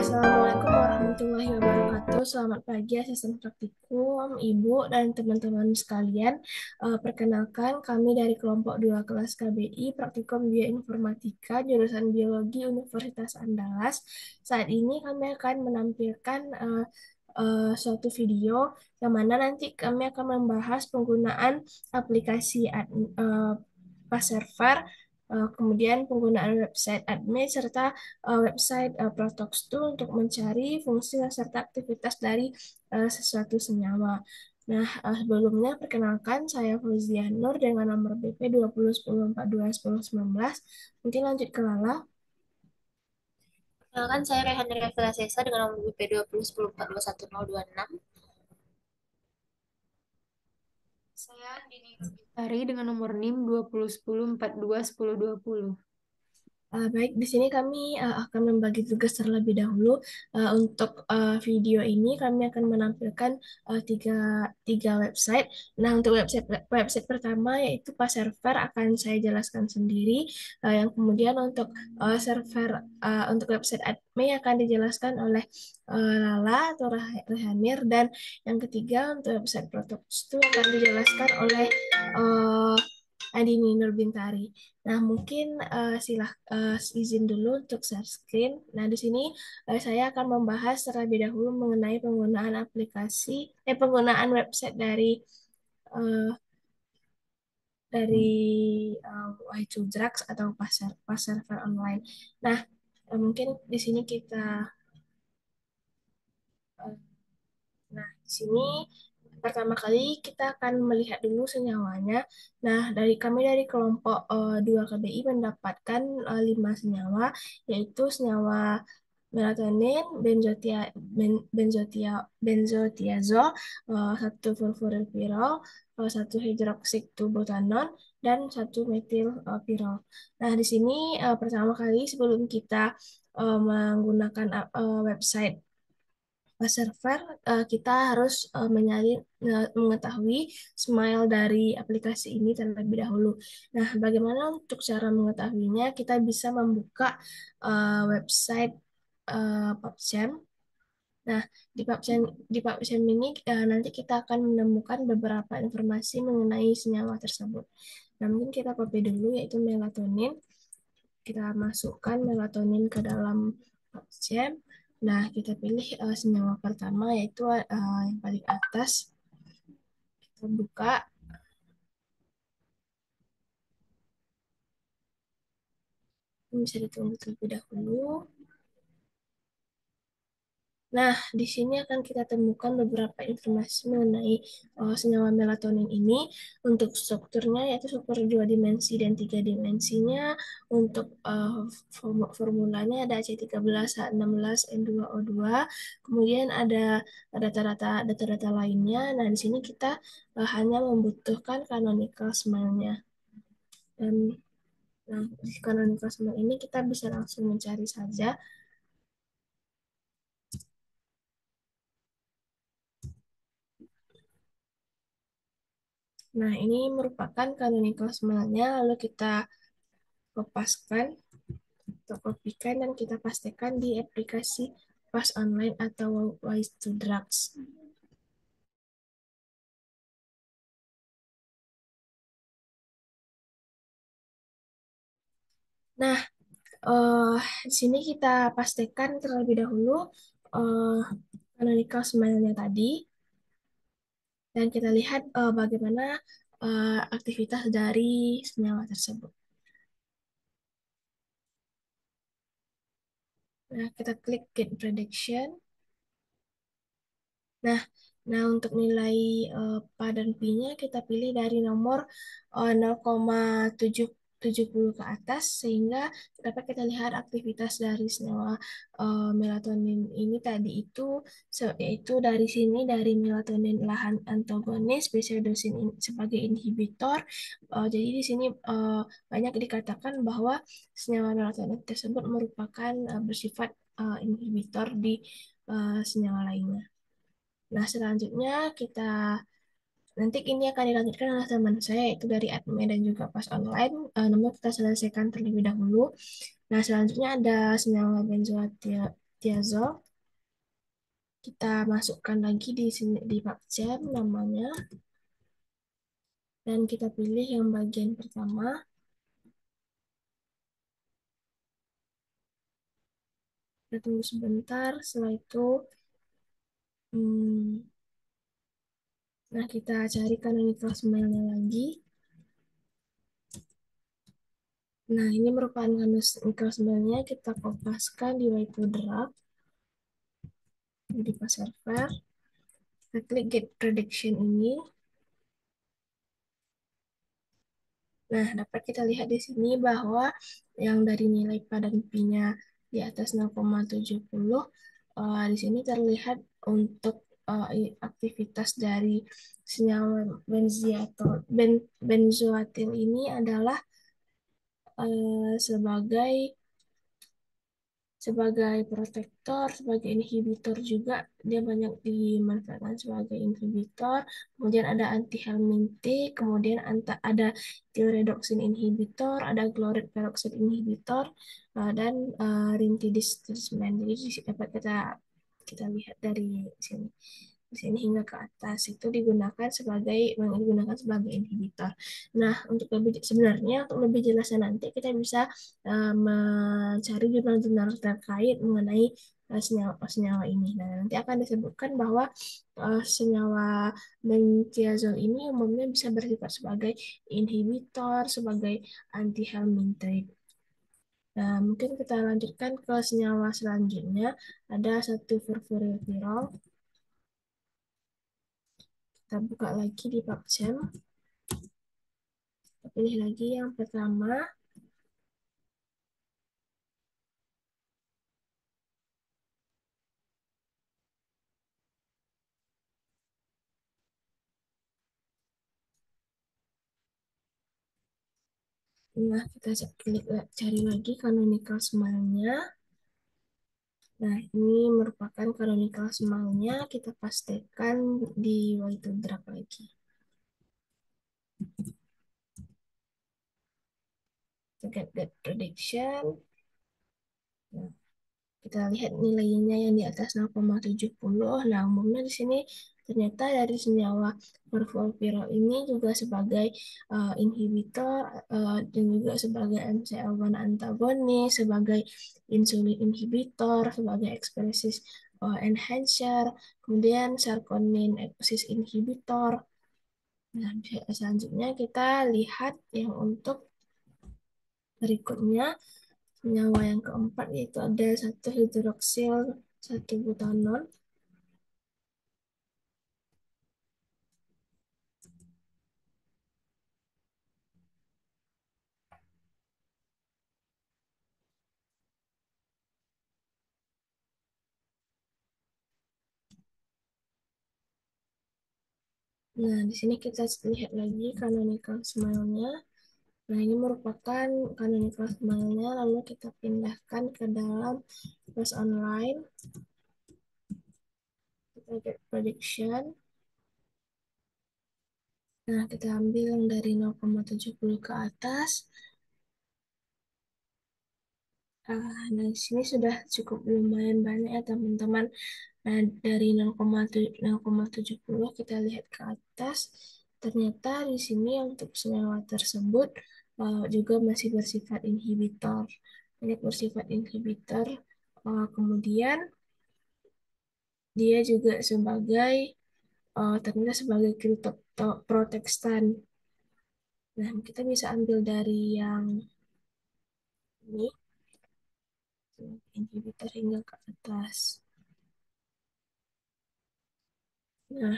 Assalamualaikum warahmatullahi wabarakatuh. Selamat pagi asisten praktikum, Ibu dan teman-teman sekalian. Perkenalkan, kami dari kelompok 2 kelas KBI Praktikum Bioinformatika jurusan Biologi Universitas Andalas. Saat ini kami akan menampilkan suatu video yang mana nanti kami akan membahas penggunaan aplikasi pas server, kemudian penggunaan website admin serta website Protox2 untuk mencari fungsi serta aktivitas dari sesuatu senyawa. Nah, sebelumnya perkenalkan saya Fauzia Nur dengan nomor BP 2010421019. Mungkin lanjut ke Lala. Kenalkan saya Rehan Revela Sesa dengan nomor BP 2010421026. Saya Dini Tari dengan nomor NIM 2010421020. Baik, di sini kami akan membagi tugas terlebih dahulu. Untuk video ini kami akan menampilkan tiga, tiga website. Nah, untuk website pertama yaitu pas server akan saya jelaskan sendiri. Yang kemudian untuk server untuk website admin akan dijelaskan oleh Lala atau Rehanir, dan yang ketiga untuk website Protox itu akan dijelaskan oleh uh, Andini Nurbintari. Nah, mungkin izin dulu untuk share screen. Nah, di sini saya akan membahas terlebih dahulu mengenai penggunaan penggunaan website uh, Y2Drugs atau pas server online. Nah, mungkin di sini uh, di sini pertama kali kita akan melihat dulu senyawanya. Nah, dari kelompok 2 KBI mendapatkan 5 senyawa, yaitu senyawa melatonin, benzotiazol, satu furfurylpirol, satu hidroksitubutanon, dan satu metilpirol. Nah, di sini pertama kali sebelum kita menggunakan website server, kita harus mengetahui smile dari aplikasi ini terlebih dahulu. Nah, bagaimana untuk cara mengetahuinya? Kita bisa membuka website PubChem. Nah, di PubChem ini nanti kita akan menemukan beberapa informasi mengenai senyawa tersebut. Nah, mungkin kita copy dulu yaitu melatonin. Kita masukkan melatonin ke dalam PubChem. Nah, kita pilih senyawa pertama yaitu yang paling atas. Kita buka. Bisa ditunggu terlebih dahulu. Nah, di sini akan kita temukan beberapa informasi mengenai senyawa melatonin ini. Untuk strukturnya yaitu struktur 2 dimensi dan 3 dimensinya. Untuk formulanya ada C13H16 N2O2. Kemudian ada data-data lainnya. Nah, di sini kita hanya membutuhkan canonical smile-nya. Dan nah, di canonical smile ini kita bisa langsung mencari saja. Nah, ini merupakan canonical smile-nya, lalu kita kopaskan atau kopikan dan kita pastikan di aplikasi Pas Online atau Wise2Drugs. Nah, di sini kita pastikan terlebih dahulu uh, canonical smile-nya tadi, dan kita lihat bagaimana aktivitas dari senyawa tersebut. Nah, kita klik Get Prediction. Nah, untuk nilai padan Pi-nya kita pilih dari nomor 0,770 ke atas, sehingga dapat kita lihat aktivitas dari senyawa melatonin ini tadi itu, yaitu dari sini dari melatonin lahan antagonis, beta-dosin sebagai inhibitor. Jadi di sini banyak dikatakan bahwa senyawa melatonin tersebut merupakan bersifat inhibitor di senyawa lainnya. Nah, selanjutnya nanti ini akan dilanjutkan oleh teman saya yaitu dari admin dan juga pas online. Namun kita selesaikan terlebih dahulu. Nah, selanjutnya ada senyawa tiazol. Kita masukkan lagi di sini di PubChem namanya, dan kita pilih yang bagian pertama. Kita tunggu sebentar, setelah itu hmm, nah kita cari canonical smile-nya lagi. Nah, ini merupakan canonical smile-nya, kita kopaskan di whiteboard draft, di pas server. Kita klik get prediction ini. Nah, dapat kita lihat di sini bahwa yang dari nilai padan pi-nya di atas 0,70, di sini terlihat untuk aktivitas dari senyawa benzoatil ini adalah sebagai sebagai protektor, sebagai inhibitor juga. Dia banyak dimanfaatkan sebagai inhibitor. Kemudian ada anti-helmintic, kemudian ada thioredoxin inhibitor, ada chloride peroxide inhibitor, dan rinitidine. Jadi dapat kita kita lihat dari sini. Di sini hingga ke atas itu digunakan sebagai inhibitor. Nah, untuk lebih sebenarnya untuk lebih jelasnya nanti kita bisa mencari jurnal-jurnal terkait mengenai senyawa ini. Nah, nanti akan disebutkan bahwa senyawa bentiazol ini umumnya bisa bersifat sebagai inhibitor, sebagai anti-helmintic. Nah, mungkin kita lanjutkan ke senyawa selanjutnya. Ada satu furfurilpirol. Kita buka lagi di PubChem. Kita pilih lagi yang pertama. Nah, kita cari lagi canonical smile-nya. Nah, ini merupakan canonical smile-nya. Kita pastikan di white draft lagi. Kita get prediction. Nah, kita lihat nilainya yang di atas 0,70. Nah, umumnya di sini ternyata dari senyawa furfurilpirol ini juga sebagai inhibitor dan juga sebagai MCL1 antagonis, sebagai insulin inhibitor, sebagai ekspresis enhancer, kemudian sarkonin eksis inhibitor. Nah, selanjutnya kita lihat yang untuk berikutnya. Senyawa yang keempat yaitu ada satu hidroksil satu butanon. Nah, di sini kita lihat lagi canonical smile-nya. Nah, ini merupakan canonical smile-nya, lalu kita pindahkan ke dalam kelas online. Kita get prediction. Nah, kita ambil yang dari 0,70 ke atas. Nah, di sini sudah cukup lumayan banyak ya teman-teman. Nah, dari 0,70 kita lihat ke atas, ternyata di sini untuk senyawa tersebut juga masih bersifat inhibitor. Banyak bersifat inhibitor. Kemudian dia juga ternyata sebagai kriptoprotekstan. Nah, kita bisa ambil dari yang ini, inhibitor hingga ke atas. Nah,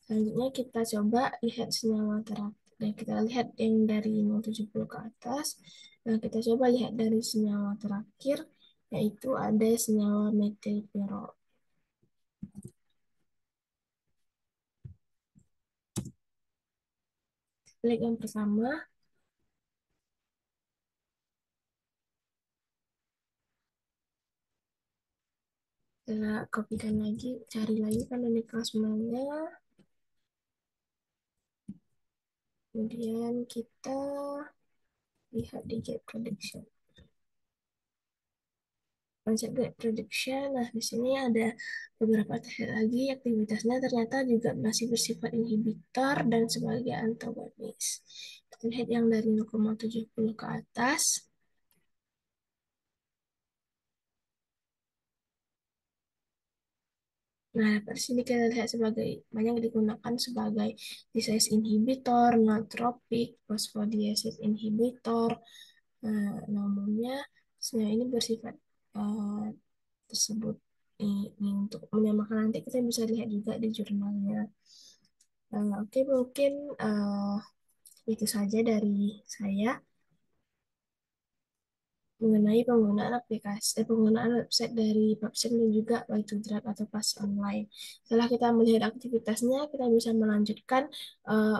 selanjutnya kita coba lihat senyawa terakhir. Dan kita lihat yang dari 0,70 ke atas. Nah, kita coba lihat dari senyawa terakhir, yaitu ada senyawa metilpirol. Klik yang pertama. Kita kopikan lagi, cari lagi canonical smile-nya. Kemudian kita lihat di get prediction. konsep weight reduction. Nah, di sini ada beberapa teknik lagi. Aktivitasnya ternyata juga masih bersifat inhibitor dan sebagai antagonis. Terlihat yang dari 0,70 ke atas. Nah, di sini kita lihat sebagai banyak digunakan sebagai disease inhibitor, nootropic, phosphodiesterase inhibitor. Nah, umumnya sebenarnya ini bersifat eh, tersebut ini untuk menyamakan nanti kita bisa lihat juga di jurnalnya. Oke, mungkin eh, itu saja dari saya mengenai penggunaan website dari PubChem dan juga Way2Drug atau kelas online. Setelah kita melihat aktivitasnya, kita bisa melanjutkan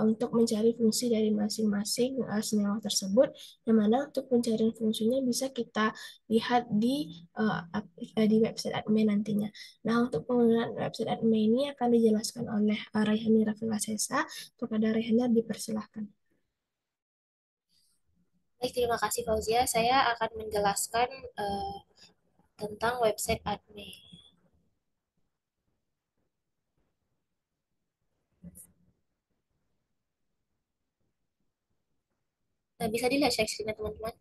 untuk mencari fungsi dari masing-masing senyawa tersebut, yang mana untuk pencarian fungsinya bisa kita lihat di website admin nantinya. Nah, untuk penggunaan website admin ini akan dijelaskan oleh Raihani Rafilasesa. Kepada Raihani dipersilahkan. Baik, terima kasih Fauzia. Saya akan menjelaskan eh, tentang website admin. Nah, bisa dilihat share screen teman-teman.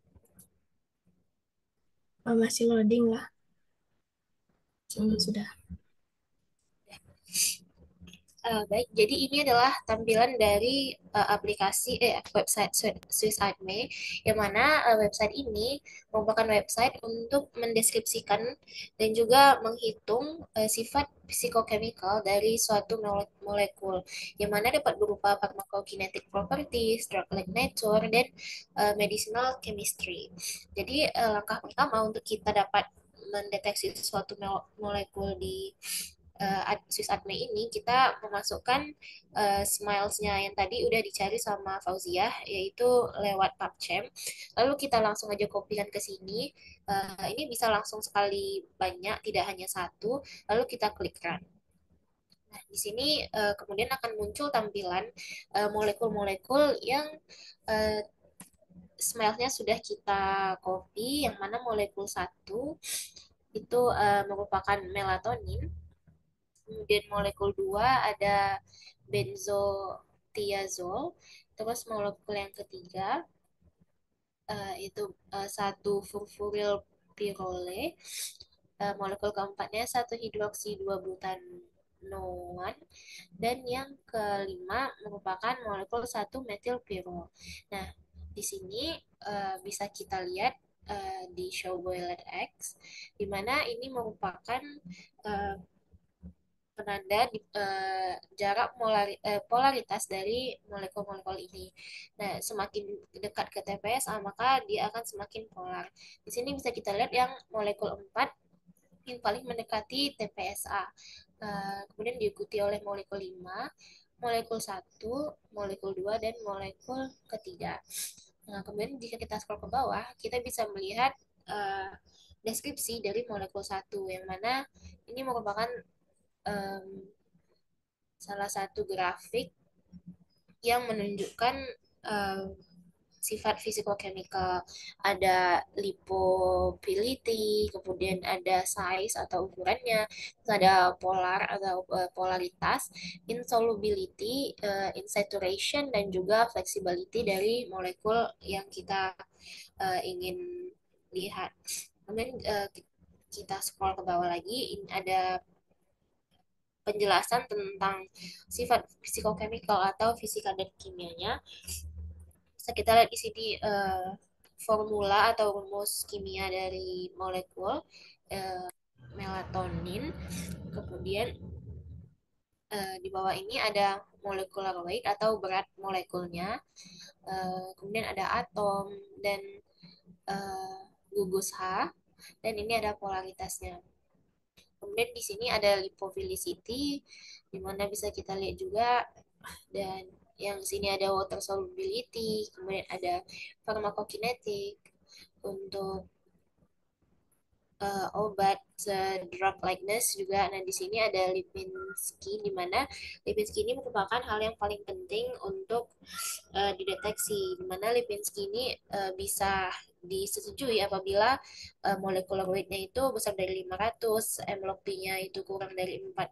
Masih loading lah. Sudah. Baik, jadi ini adalah tampilan dari aplikasi website Swiss Army, yang mana website ini merupakan website untuk mendeskripsikan dan juga menghitung sifat psikochemical dari suatu molekul, yang mana dapat berupa pharmacokinetic properties, drug-like nature, dan medicinal chemistry. Jadi langkah pertama untuk kita dapat mendeteksi suatu molekul di Swiss Adme ini, kita memasukkan smilesnya yang tadi udah dicari sama Fauziah, yaitu lewat PubChem. Lalu kita langsung aja kopikan ke sini. Ini bisa langsung sekali banyak, tidak hanya satu. Lalu kita klik run. Nah, di sini kemudian akan muncul tampilan molekul-molekul yang uh, smilesnya sudah kita copy, yang mana molekul satu itu merupakan melatonin. Kemudian molekul 2 ada benzotiazol. Terus molekul yang ketiga itu satu furfuryl pyrrole. Molekul keempatnya satu hidroksi 2 butanoan, dan yang kelima merupakan molekul satu metilpirrol. Nah, di sini bisa kita lihat di show boiled X, di mana ini merupakan uh, penanda jarak polaritas dari molekul-molekul ini. Nah, semakin dekat ke TPSA, maka dia akan semakin polar. Di sini bisa kita lihat yang molekul 4 yang paling mendekati TPSA. Kemudian diikuti oleh molekul 5, molekul 1, molekul 2, dan molekul ketiga. Nah, kemudian jika kita scroll ke bawah, kita bisa melihat deskripsi dari molekul 1, yang mana ini merupakan um, salah satu grafik yang menunjukkan uh, sifat physicochemical. Ada lipopility, kemudian ada size atau ukurannya, terus ada polar atau polaritas, insolubility, insaturation, dan juga flexibility dari molekul yang kita ingin lihat. Kemudian kita scroll ke bawah lagi, ini ada penjelasan tentang sifat psikochemical atau fisika dan kimianya. Bisa kita lihat di sini formula atau rumus kimia dari molekul uh, melatonin. Kemudian di bawah ini ada molecular weight atau berat molekulnya. Kemudian ada atom dan gugus H, dan ini ada polaritasnya. Kemudian di sini ada lipophilicity, di mana bisa kita lihat juga, dan yang sini ada water solubility, kemudian ada pharmacokinetic untuk obat drug likeness juga. Nah, di sini ada Lipinski, di mana Lipinski ini merupakan hal yang paling penting untuk dideteksi, di mana Lipinski ini bisa disetujui apabila molekular weight-nya itu besar dari 500, MLOP-nya itu kurang dari 4,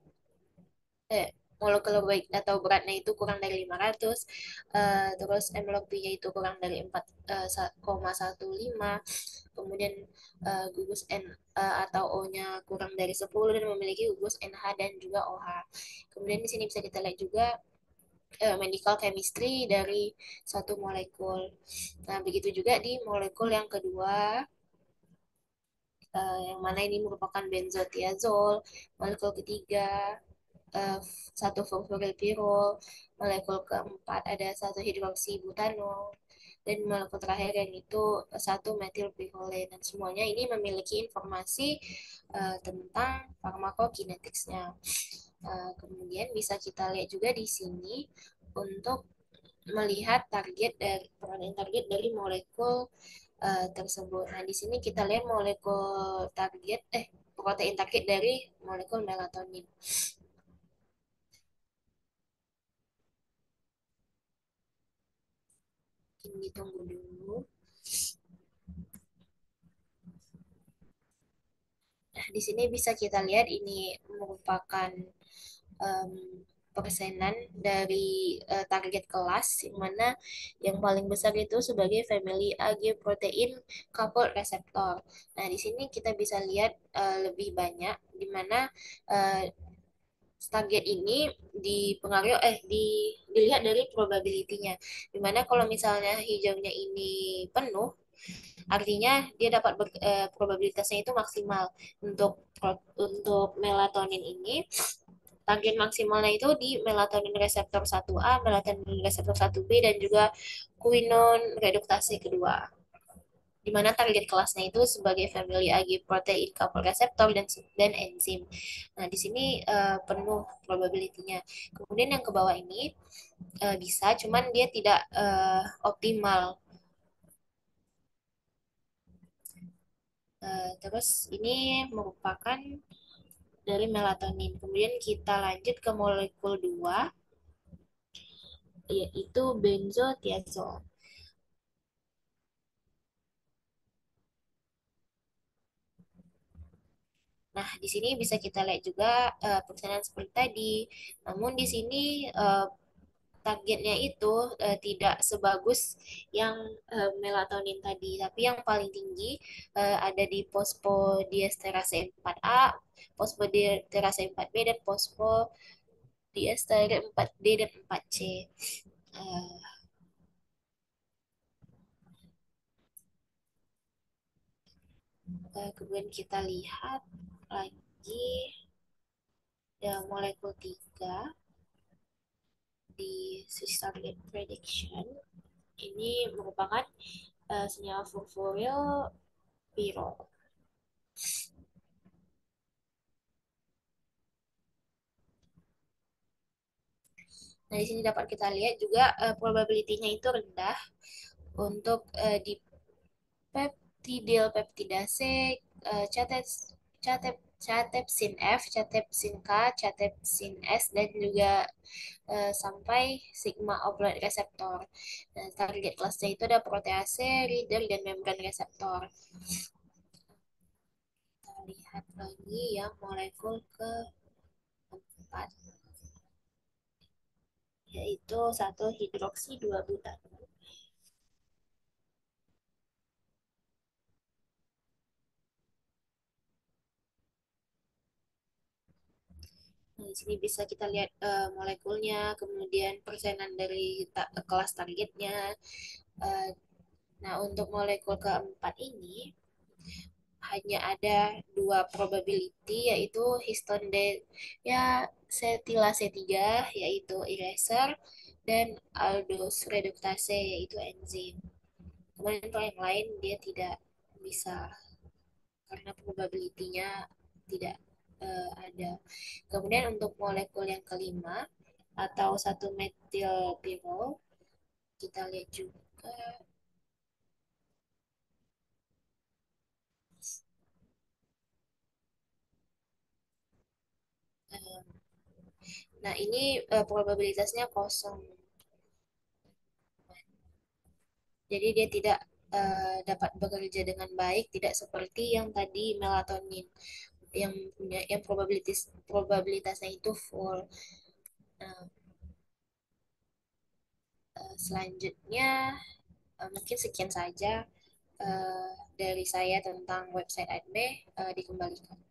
molecular weight atau beratnya itu kurang dari 500, terus MLOP-nya itu kurang dari 4,15, kemudian gugus N atau O-nya kurang dari 10 dan memiliki gugus NH dan juga OH. Kemudian di sini bisa kita lihat juga medical chemistry dari satu molekul. Nah, begitu juga di molekul yang kedua, yang mana ini merupakan benzotiazol, molekul ketiga eh, satu fosforilpirol, molekul keempat ada satu hidroksibutanol, dan molekul terakhir yang itu satu metilpirole. Dan semuanya ini memiliki informasi tentang farmakokineticsnya. Kemudian bisa kita lihat juga di sini untuk melihat peran target dari molekul tersebut. Nah, di sini kita lihat protein target dari molekul melatonin. Mungkin ditunggu dulu. Nah, di sini bisa kita lihat ini merupakan em, persenan dari target kelas, yang mana yang paling besar itu sebagai family AG protein coupled receptor. Nah, di sini kita bisa lihat lebih banyak, di mana eh, target ini dipengaruhi dilihat dari probability-nya. Dimana kalau misalnya hijaunya ini penuh, artinya dia dapat probabilitasnya itu maksimal. Untuk melatonin ini, target maksimalnya itu di melatonin reseptor 1A, melatonin reseptor 1B, dan juga quinon reduktase kedua, di mana target kelasnya itu sebagai family AG protein coupled receptor dan enzim. Nah, di sini penuh probability-nya. Kemudian yang ke bawah ini bisa, cuman dia tidak optimal. Terus ini merupakan dari melatonin. Kemudian kita lanjut ke molekul 2, yaitu benzotiazol. Nah, di sini bisa kita lihat juga persamaan seperti tadi. Namun di sini targetnya itu tidak sebagus yang melatonin tadi, tapi yang paling tinggi ada di fosfodiesterase 4A, fosfodiesterase 4B, dan fosfodiesterase 4D dan 4C. Eh, Kemudian kita lihat lagi molekul 3 di Swiss target prediction. Ini merupakan senyawa furfuryl pirol. Nah, di sini dapat kita lihat juga probability-nya itu rendah untuk di peptidil peptidase, catet catet catepsin F, catepsin K, catepsin S, dan juga sampai sigma oblate reseptor. Nah, target kelasnya itu ada protease, reader, dan membran reseptor. Kita lihat lagi yang molekul keempat, yaitu satu hidroksi 2 butanol. Nah, di sini bisa kita lihat molekulnya, kemudian persenan dari kelas targetnya. Eh, nah, untuk molekul keempat ini hanya ada dua probability, yaitu histone ya setilase 3 yaitu eraser, dan aldose reduktase yaitu enzim. Kemudian untuk yang lain dia tidak bisa karena probability-nya tidak ada. Kemudian untuk molekul yang kelima atau satu metilpirol, kita lihat juga Nah, ini probabilitasnya kosong. Jadi dia tidak dapat bekerja dengan baik, tidak seperti yang tadi melatonin yang punya yang probabilitasnya itu full. Nah, selanjutnya mungkin sekian saja eh, dari saya tentang website ADME, dikembalikan.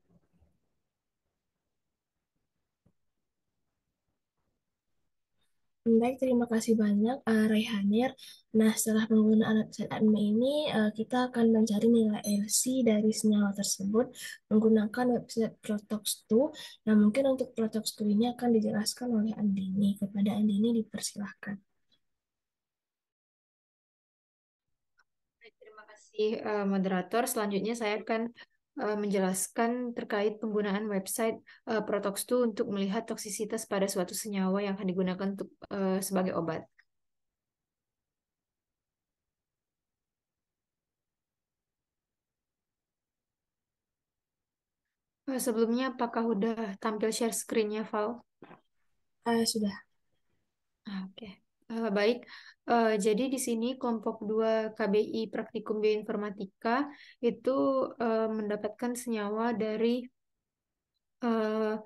Baik, terima kasih banyak Raihanir. Nah, setelah penggunaan website admin ini, kita akan mencari nilai LC dari senyawa tersebut menggunakan website Protox2. Nah, mungkin untuk Protox2 ini akan dijelaskan oleh Andini. Kepada Andini dipersilahkan. Terima kasih moderator. Selanjutnya saya akan menjelaskan terkait penggunaan website Protox2 untuk melihat toksisitas pada suatu senyawa yang akan digunakan untuk sebagai obat. Sebelumnya, apakah udah tampil share screen-nya, Val? Sudah. Oke. Baik. Jadi di sini kelompok 2 KBI Praktikum Bioinformatika itu mendapatkan senyawa dari eh,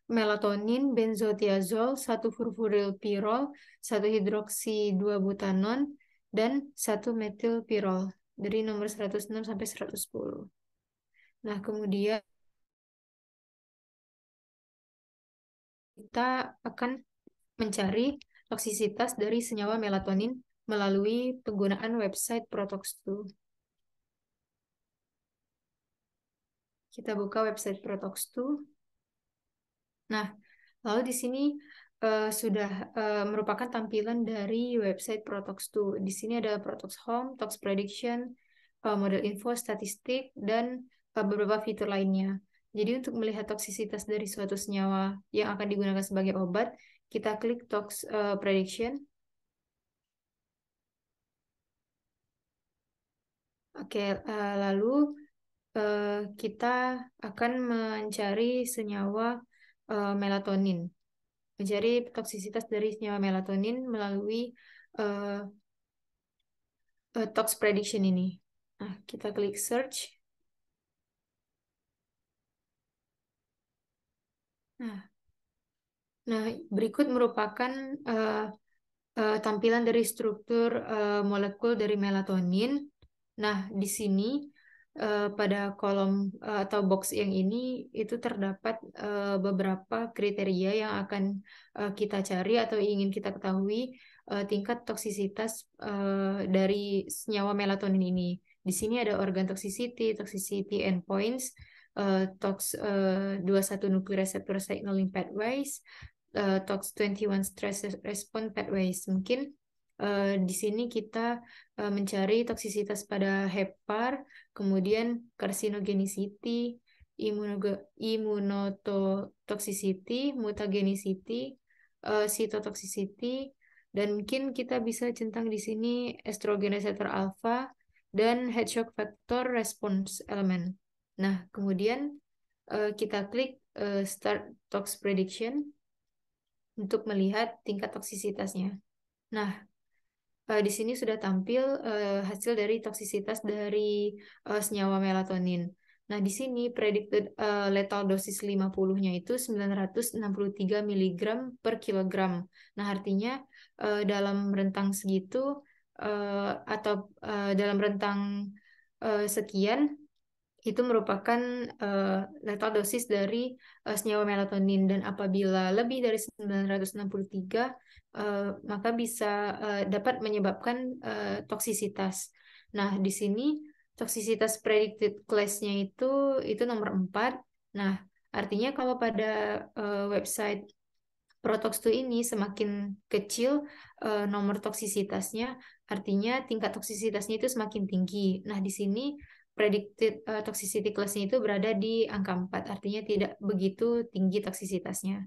melatonin, benzotiazol, 1 furfuryl pirol, 1 hidroksi 2 butanon, dan 1 metilpirol dari nomor 106 sampai 110. Nah, kemudian kita akan mencari toksisitas dari senyawa melatonin melalui penggunaan website Protox2. Kita buka website Protox2. Nah, lalu di sini sudah merupakan tampilan dari website Protox2. Di sini ada Protox Home, Tox Prediction, model info, statistik, dan beberapa fitur lainnya. Jadi untuk melihat toksisitas dari suatu senyawa yang akan digunakan sebagai obat, kita klik Tox Prediction. Oke, lalu kita akan mencari senyawa melatonin. Mencari toksisitas dari senyawa melatonin melalui uh, tox prediction ini. Nah, kita klik search. Nah, berikut merupakan tampilan dari struktur molekul dari melatonin. Nah, di sini pada kolom atau box yang ini itu terdapat beberapa kriteria yang akan kita cari atau ingin kita ketahui tingkat toksisitas dari senyawa melatonin ini. Di sini ada organ toxicity, toxicity endpoints, tox 21 nuclear receptor signaling pathways, tox 21 stress response pathways. Mungkin di sini kita mencari toksisitas pada hepar, kemudian carcinogenicity, immunotoxicity, mutagenicity, cytotoxicity, dan mungkin kita bisa centang di sini estrogen receptor alpha dan head shock factor response element. Nah, kemudian kita klik Start Tox Prediction untuk melihat tingkat toksisitasnya. Nah, di sini sudah tampil hasil dari toksisitas dari senyawa melatonin. Nah, di sini predicted lethal dosis 50-nya itu 963 mg per kilogram. Nah, artinya dalam rentang segitu atau dalam rentang sekian itu merupakan lethal dosis dari senyawa melatonin, dan apabila lebih dari 963 maka bisa dapat menyebabkan toksisitas. Nah, di sini toksisitas predicted class-nya itu nomor 4. Nah, artinya kalau pada website Protox2 ini semakin kecil nomor toksisitasnya, artinya tingkat toksisitasnya itu semakin tinggi. Nah, di sini predicted toxicity class-nya itu berada di angka 4, artinya tidak begitu tinggi toksisitasnya.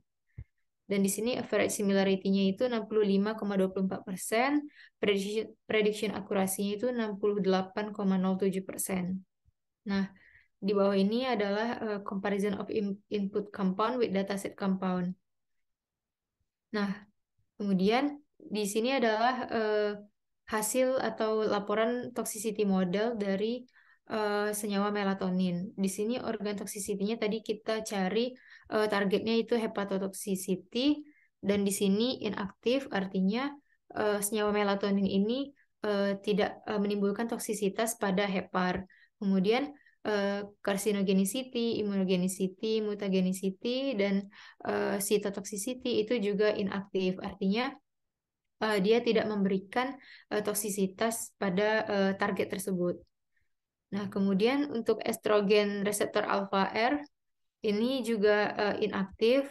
Dan di sini average similarity-nya itu 65,24%, prediction accuracy-nya itu 68,07%. Nah, di bawah ini adalah comparison of input compound with dataset compound. Nah, kemudian di sini adalah hasil atau laporan toxicity model dari senyawa melatonin. Di sini organ toxicity-nya tadi kita cari targetnya itu hepatotoxicity, dan di sini inaktif, artinya senyawa melatonin ini tidak menimbulkan toksisitas pada hepar. Kemudian carcinogenicity, immunogenicity, mutagenicity, dan cytotoxicity itu juga inaktif. Artinya dia tidak memberikan toksisitas pada target tersebut. Nah, kemudian untuk estrogen reseptor alpha R ini juga inaktif.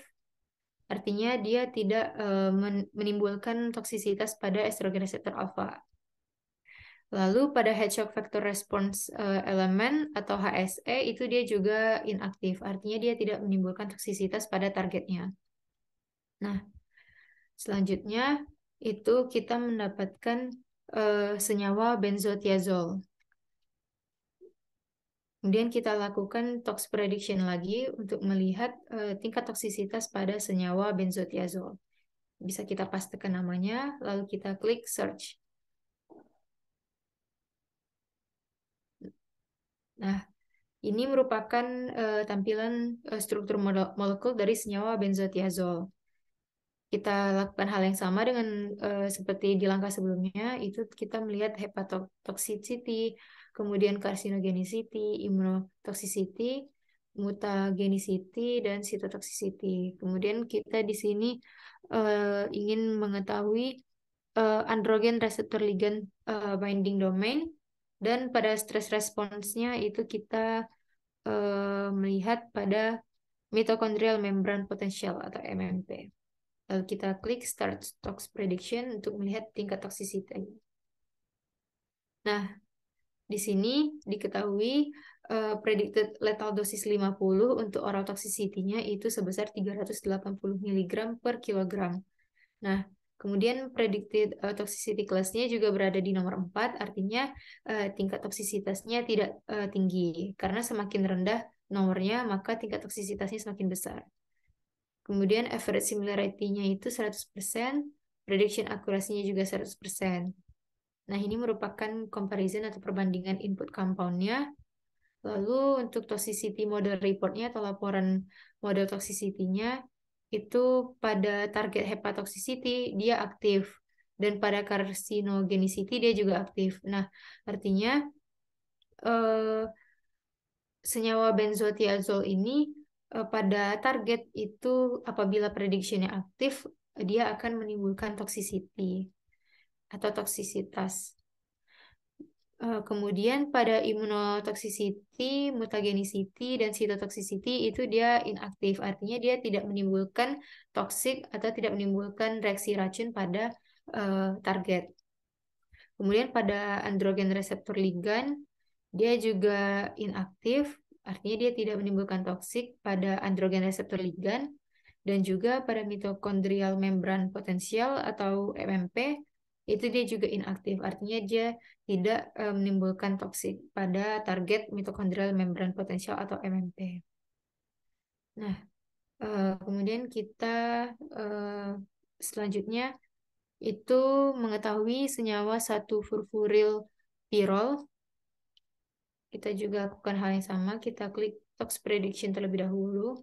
Artinya dia tidak menimbulkan toksisitas pada estrogen reseptor alpha. Lalu pada head shock factor response element atau HSE itu dia juga inaktif, artinya dia tidak menimbulkan toksisitas pada targetnya. Nah, selanjutnya itu kita mendapatkan senyawa benzotiazol. Kemudian kita lakukan tox prediction lagi untuk melihat tingkat toksisitas pada senyawa benzotiazol. Bisa kita pastikan namanya, lalu kita klik search. Nah, ini merupakan tampilan struktur molekul dari senyawa benzotiazol. Kita lakukan hal yang sama dengan seperti di langkah sebelumnya, itu kita melihat hepatotoxicity, kemudian carcinogenicity, immunotoxicity, mutagenicity, dan cytotoxicity. Kemudian kita di sini ingin mengetahui androgen receptor ligand binding domain, dan pada stress response-nya itu kita melihat pada mitochondrial membrane potential atau MMP. Lalu kita klik Start Tox Prediction untuk melihat tingkat toksisitas. Nah, di sini diketahui predicted lethal dosis 50 untuk oral toxicity-nya itu sebesar 380 mg per kilogram. Nah, kemudian predicted toxicity class-nya juga berada di nomor 4, artinya tingkat toksisitasnya tidak tinggi. Karena semakin rendah nomornya, maka tingkat toksisitasnya semakin besar. Kemudian average similarity-nya itu 100%, prediction accuracy-nya juga 100%. Nah, ini merupakan comparison atau perbandingan input compound-nya. Lalu untuk toxicity model report-nya atau laporan model toxicity-nya itu pada target hepatotoxicity dia aktif, dan pada carcinogenicity dia juga aktif. Nah, artinya senyawa benzotiazol ini pada target itu apabila prediksinya aktif, dia akan menimbulkan toxicity atau toksisitas. Kemudian pada immunotoxicity, mutagenicity, dan cytotoxicity itu dia inaktif, artinya dia tidak menimbulkan toksik atau tidak menimbulkan reaksi racun pada target. Kemudian pada androgen reseptor ligand, dia juga inaktif, artinya dia tidak menimbulkan toksik pada androgen reseptor ligand, dan juga pada mitochondrial membran potensial atau MMP, itu dia juga inaktif, artinya dia tidak menimbulkan toksik pada target mitochondrial membran potensial atau MMP. Nah, kemudian kita selanjutnya itu mengetahui senyawa 1-furfuryl pirol. Kita juga lakukan hal yang sama, kita klik tox prediction terlebih dahulu.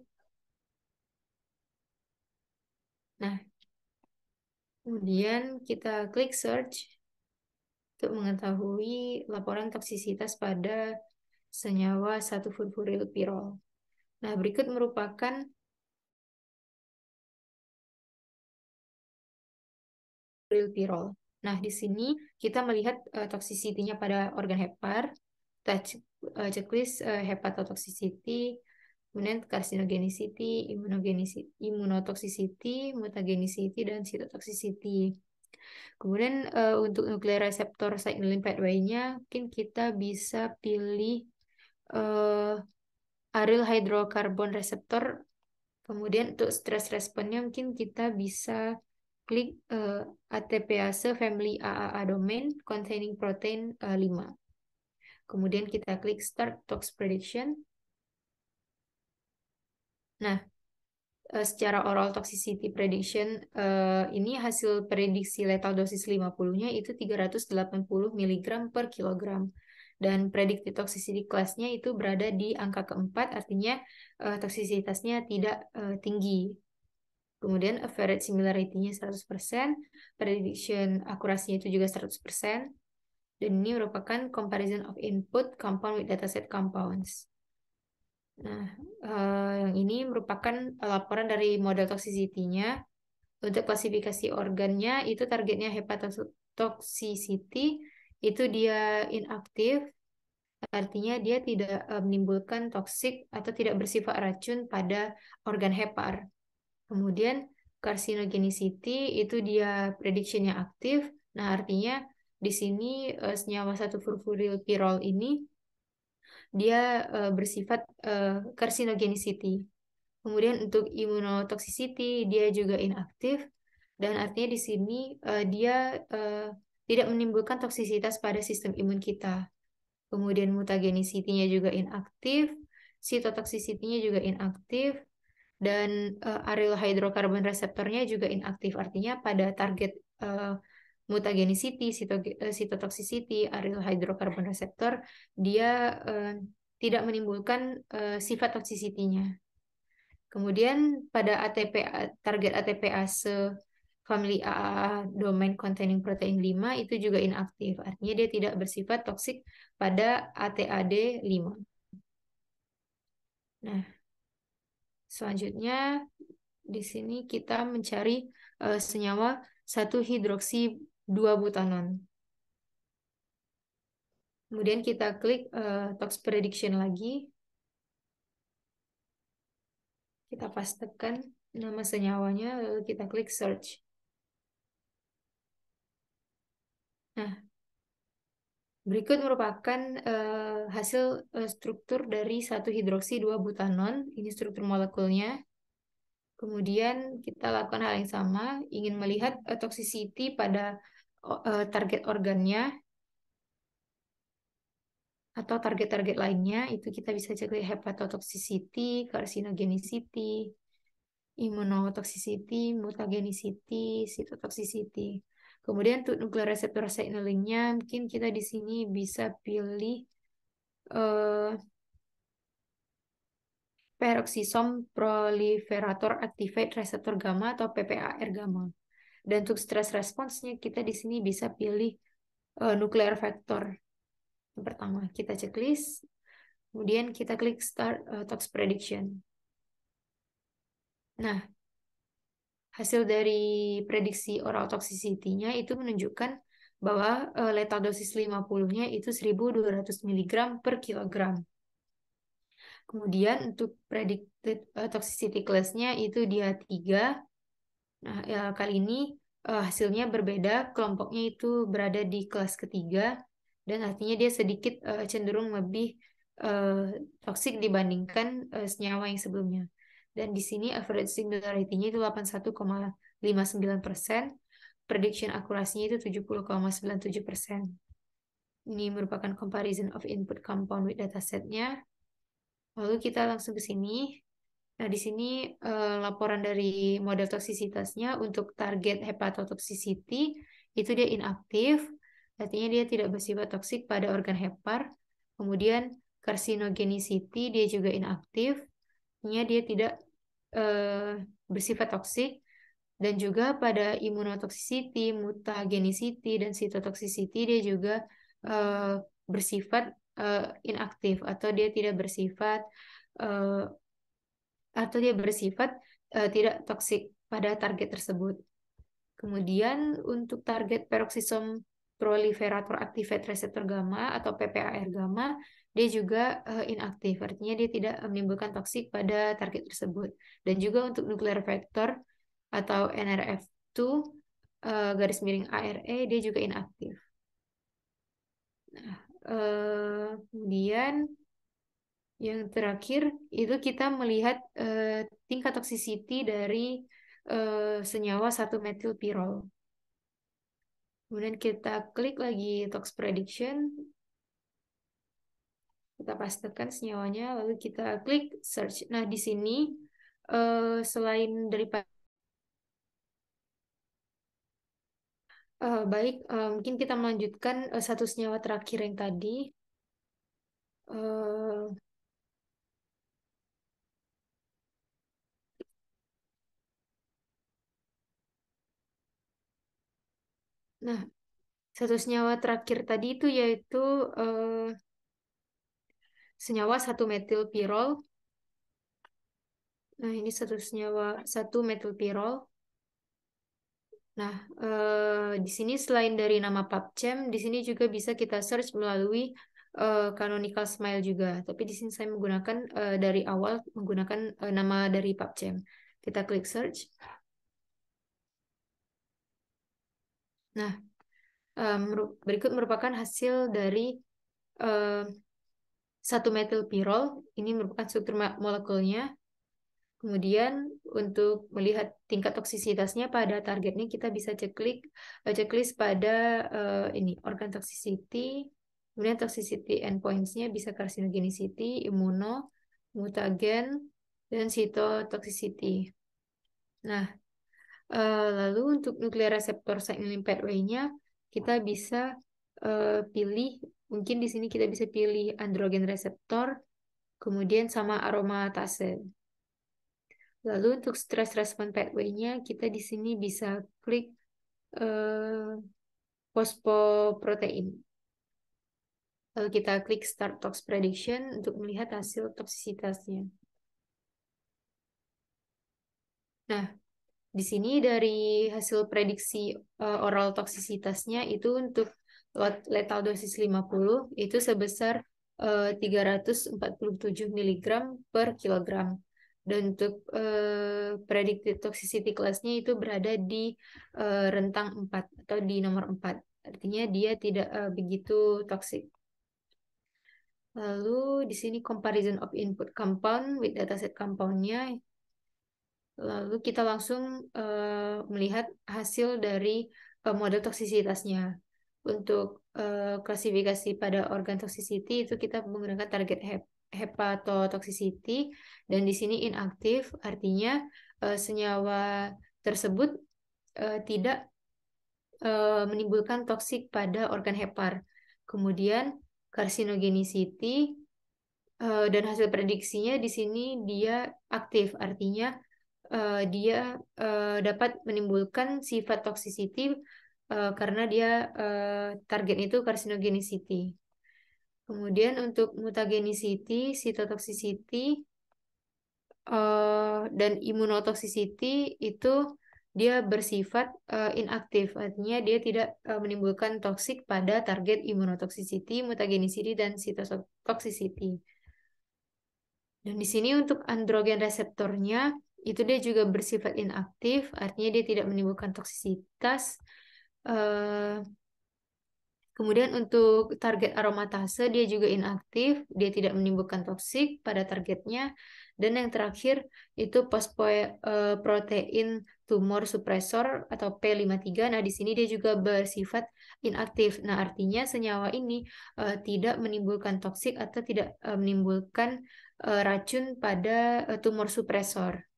Nah, kemudian kita klik search untuk mengetahui laporan toksisitas pada senyawa 1-furfuryl pirol. Nah, berikut merupakan pirol. Nah, di sini kita melihat toksisitinya pada organ hepar, checklist hepatotoxicity, kemudian carcinogenicity, immunotoxicity, mutagenicity, dan cytotoxicity. Kemudian untuk nuclear receptor signaling pathway-nya, mungkin kita bisa pilih aryl hydrocarbon receptor. Kemudian untuk stress response-nya mungkin kita bisa klik ATPase family AAA domain containing protein 5. Kemudian kita klik Start Tox Prediction. Nah, secara oral toxicity prediction, ini hasil prediksi lethal dosis 50-nya itu 380 mg per kilogram. Dan predicted toxicity class-nya itu berada di angka keempat, artinya toksisitasnya tidak tinggi. Kemudian average similarity-nya 100%, prediction akurasinya itu juga 100%, dan ini merupakan comparison of input compound with dataset compounds. Nah, yang ini merupakan laporan dari model toxicity-nya. Untuk klasifikasi organnya, itu targetnya hepatotoxicity, itu dia inaktif, artinya dia tidak menimbulkan toksik atau tidak bersifat racun pada organ hepar. Kemudian carcinogenicity itu dia prediction-nya aktif. Nah, artinya di sini senyawa 1-furfurylpirol ini dia bersifat carcinogenicity. Kemudian untuk immunotoxicity dia juga inaktif, dan artinya di sini dia tidak menimbulkan toksisitas pada sistem imun kita. Kemudian mutagenicity-nya juga inaktif, cytotoxicity-nya juga inaktif, dan aryl hydrocarbon reseptornya juga inaktif. Artinya pada target mutagenicity, cytotoxicity, aryl hydrocarbon reseptor, dia tidak menimbulkan sifat toxicity-nya. Kemudian pada target ATPase family AA domain containing protein 5 itu juga inaktif. Artinya dia tidak bersifat toksik pada ATAD5. Nah, selanjutnya di sini kita mencari senyawa 1-hidroksi 2-butanon. Kemudian kita klik tox prediction lagi. Kita pastekan nama senyawanya, lalu kita klik search. Nah, berikut merupakan hasil struktur dari 1-hidroksi 2-butanon. Ini struktur molekulnya. Kemudian kita lakukan hal yang sama, ingin melihat toxicity pada target organnya atau target-target lainnya. Itu kita bisa cek hepatotoxicity, carcinogenicity, immunotoxicity, mutagenicity, cytotoxicity. Kemudian untuk nuclear receptor signaling-nya, mungkin kita di sini bisa pilih peroxisom proliferator activate receptor gamma atau PPAR gamma. Dan untuk stress response-nya kita di sini bisa pilih nuclear factor. Yang pertama, kita checklist, kemudian kita klik start tox prediction. Nah, hasil dari prediksi oral toxicity-nya itu menunjukkan bahwa lethal dosis 50-nya itu 1.200 mg per kilogram. Kemudian untuk predicted toxicity class-nya itu dia 3. Nah, ya, kali ini hasilnya berbeda, kelompoknya itu berada di kelas ketiga, dan artinya dia sedikit cenderung lebih toksik dibandingkan senyawa yang sebelumnya. Dan di sini average similarity-nya itu 81,59%, prediction akurasinya itu 70,97%. Ini merupakan comparison of input compound with dataset-nya. Lalu kita langsung ke sini. Nah, di sini laporan dari model toksisitasnya untuk target hepatotoxicity itu dia inaktif, artinya dia tidak bersifat toksik pada organ hepar. Kemudian carcinogenicity dia juga inaktif, artinya dia tidak bersifat toksik. Dan juga pada immunotoxicity, mutagenicity, dan cytotoxicity dia juga bersifat inaktif atau dia tidak bersifat tidak toksik pada target tersebut. Kemudian untuk target peroxisom proliferator activate receptor gamma atau PPAR gamma, dia juga inaktif, artinya dia tidak menimbulkan toksik pada target tersebut. Dan juga untuk nuclear factor atau NRF2 garis miring ARE dia juga inaktif. Nah, kemudian yang terakhir itu kita melihat tingkat toxicity dari senyawa 1-methylpirol. Kemudian kita klik lagi tox prediction, kita pastekan senyawanya, lalu kita klik search. Nah, di sini selain daripada baik, mungkin kita melanjutkan satu senyawa terakhir yang tadi. Eh, nah, satu senyawa terakhir tadi itu yaitu senyawa 1-metilpirol. Nah, ini satu senyawa 1-metilpirol. Nah, di sini selain dari nama PubChem, di sini juga bisa kita search melalui canonical smile juga. Tapi di sini saya menggunakan dari awal menggunakan nama dari PubChem. Kita klik search. Nah, berikut merupakan hasil dari 1-metilpirol. Ini merupakan struktur molekulnya. Kemudian untuk melihat tingkat toksisitasnya pada targetnya kita bisa checklist pada ini organ toxicity, kemudian toxicity endpoints-nya bisa carcinogenicity, immuno, mutagen, dan cytotoxicity. Nah, lalu untuk nuclear receptor signaling pathway-nya kita bisa pilih, mungkin di sini kita bisa pilih androgen receptor, kemudian sama aromatase. Lalu untuk stress response pathway-nya kita di sini bisa klik phosphoprotein. Lalu kita klik start tox prediction untuk melihat hasil toksisitasnya. Nah, di sini dari hasil prediksi oral toksisitasnya itu untuk lethal dosis 50 itu sebesar 347 mg per kilogram. Dan untuk predicted toxicity class-nya itu berada di rentang 4 atau di nomor 4. Artinya dia tidak begitu toksik. Lalu di sini comparison of input compound with dataset compound-nya. Lalu kita langsung melihat hasil dari model toksisitasnya. Untuk klasifikasi pada organ toxicity itu kita menggunakan target hepatotoxicity dan di sini inaktif, artinya senyawa tersebut tidak menimbulkan toksik pada organ hepar. Kemudian carcinogenicity dan hasil prediksinya di sini dia aktif, artinya dia dapat menimbulkan sifat toxicity karena dia target itu carcinogenicity. Kemudian untuk mutagenicity, cytotoxicity, dan immunotoxicity itu dia bersifat inaktif, artinya dia tidak menimbulkan toksik pada target immunotoxicity, mutagenicity, dan cytotoxicity. Dan di sini untuk androgen reseptornya itu dia juga bersifat inaktif, artinya dia tidak menimbulkan toksisitas. Kemudian untuk target aromatase dia juga inaktif, dia tidak menimbulkan toksik pada targetnya. Dan yang terakhir itu phosphoprotein tumor suppressor atau P53. Nah, di sini dia juga bersifat inaktif. Nah, artinya senyawa ini tidak menimbulkan toksik atau tidak menimbulkan racun pada tumor suppressor.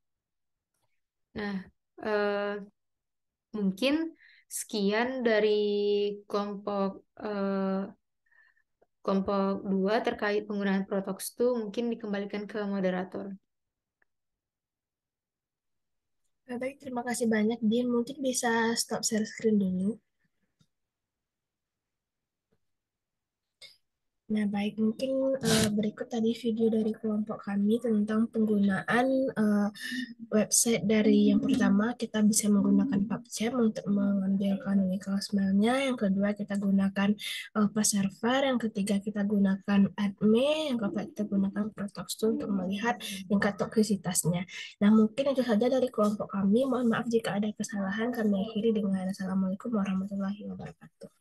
Nah, mungkin sekian dari kelompok kelompok 2 terkait penggunaan Protox 2, mungkin dikembalikan ke moderator. Baik, terima kasih banyak, Din. Mungkin bisa stop share screen dulu. Nah, baik, mungkin berikut tadi video dari kelompok kami tentang penggunaan website dari yang pertama kita bisa menggunakan PubChem untuk mengambil canonical smile-nya, yang kedua kita gunakan server, yang ketiga kita gunakan ADME, yang keempat kita gunakan Protox untuk melihat tingkat toksisitasnya. Nah, mungkin itu saja dari kelompok kami. Mohon maaf jika ada kesalahan. Kami akhiri dengan Assalamualaikum warahmatullahi wabarakatuh.